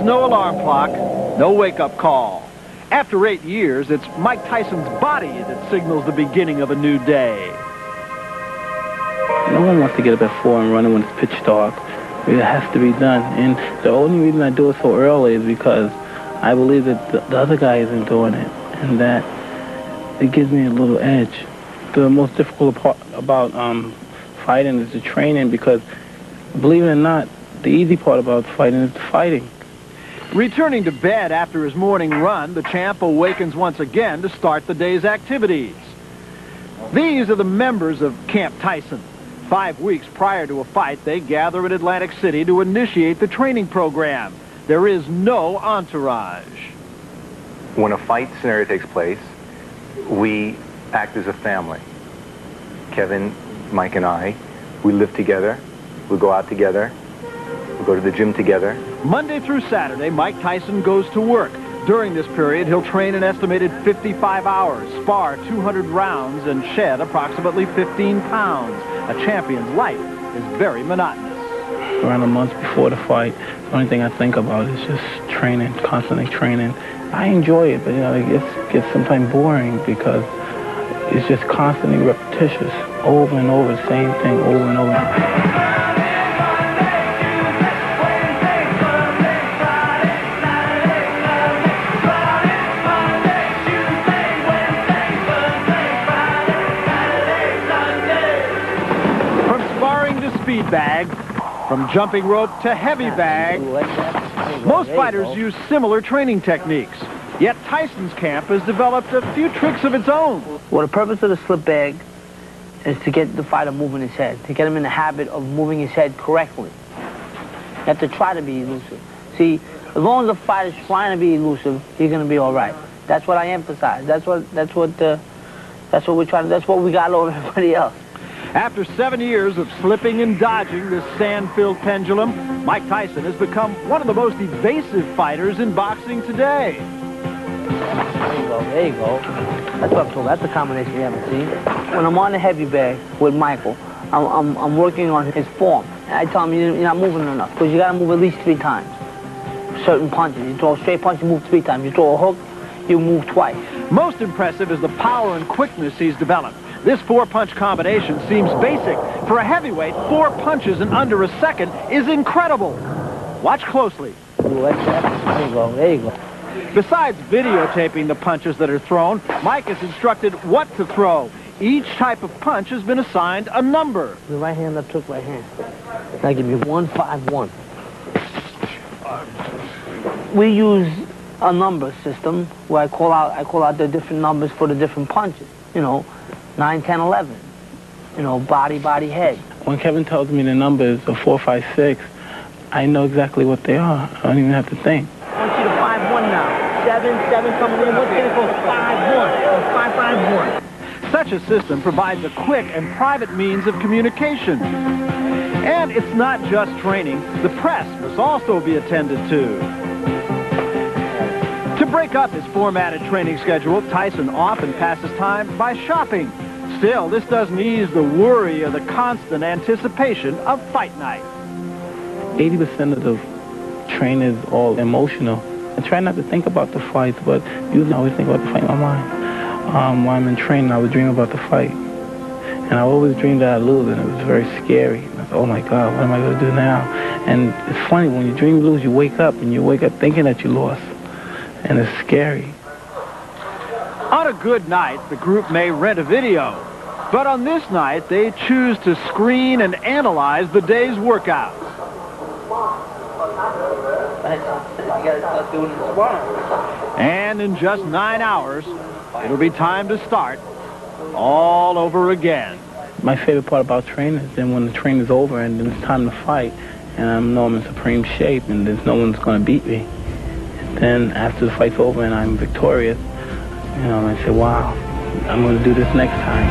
There's no alarm clock, no wake-up call. After 8 years, it's Mike Tyson's body that signals the beginning of a new day. No one wants to get up at 4 and run when it's pitch dark. It has to be done. And the only reason I do it so early is because I believe that the other guy isn't doing it, and that it gives me a little edge. The most difficult part about fighting is the training, because, believe it or not, the easy part about fighting is the fighting. Returning to bed after his morning run, the champ awakens once again to start the day's activities. These are the members of Camp Tyson. 5 weeks prior to a fight, they gather in Atlantic City to initiate the training program. There is no entourage. When a fight scenario takes place, we act as a family. Kevin, Mike, and I, we live together, we go out together, we go to the gym together. Monday through Saturday, Mike Tyson goes to work. During this period, he'll train an estimated 55 hours, spar 200 rounds, and shed approximately 15 pounds. A champion's life is very monotonous. Around a month before the fight, the only thing I think about is just training, constantly training. I enjoy it, but it gets sometimes boring because it's just constantly repetitious, over and over, same thing over and over. Speed bag, from jumping rope to heavy bag. Most fighters use similar training techniques, yet Tyson's camp has developed a few tricks of its own. Well, the purpose of the slip bag is to get the fighter moving his head, to get him in the habit of moving his head correctly. You have to try to be elusive. See, as long as the fighter's trying to be elusive, he's going to be all right. That's what I emphasize. That's what we try to. That's what we got over everybody else. After 7 years of slipping and dodging this sand-filled pendulum, Mike Tyson has become one of the most evasive fighters in boxing today. There you go, there you go. That's what I'm told. That's a combination you haven't seen. When I'm on the heavy bag with Michael, I'm working on his form. And I tell him, you're not moving enough, because you got to move at least 3 times. Certain punches. You throw a straight punch, you move 3 times. You throw a hook, you move twice. Most impressive is the power and quickness he's developed. This 4-punch combination seems basic. For a heavyweight, 4 punches in under a second is incredible. Watch closely. There you go, there you go. Besides videotaping the punches that are thrown, Mike is instructed what to throw. Each type of punch has been assigned a number. The right hand, left hook, right hand. Now give me 1, 5, 1. We use a number system where I call out the different numbers for the different punches. 9, 10, 11. Body, head. When Kevin tells me the numbers of 4, 5, 6, I know exactly what they are. I don't even have to think. I want you to 5-1 now. 7 coming in. What's going to go 5-1? 5-5-1. Such a system provides a quick and private means of communication. And it's not just training. The press must also be attended to. To break up his formatted training schedule, Tyson often passes time by shopping. Still, this doesn't ease the worry or the constant anticipation of fight night. 80% of the training is all emotional. I try not to think about the fights, but usually I always think about the fight in my mind. While I'm in training, I would dream about the fight. And I always dreamed that I lose, and it was very scary. I thought, oh my God, what am I going to do now? And it's funny, when you dream you lose, you wake up thinking that you lost. And it's scary. On a good night, the group may rent a video. But on this night, they choose to screen and analyze the day's workout. And in just 9 hours, it'll be time to start all over again. My favorite part about training is then when the training's over and then it's time to fight, and I know I'm in supreme shape and there's no one's going to beat me. And then after the fight's over and I'm victorious, I say, wow, I'm going to do this next time.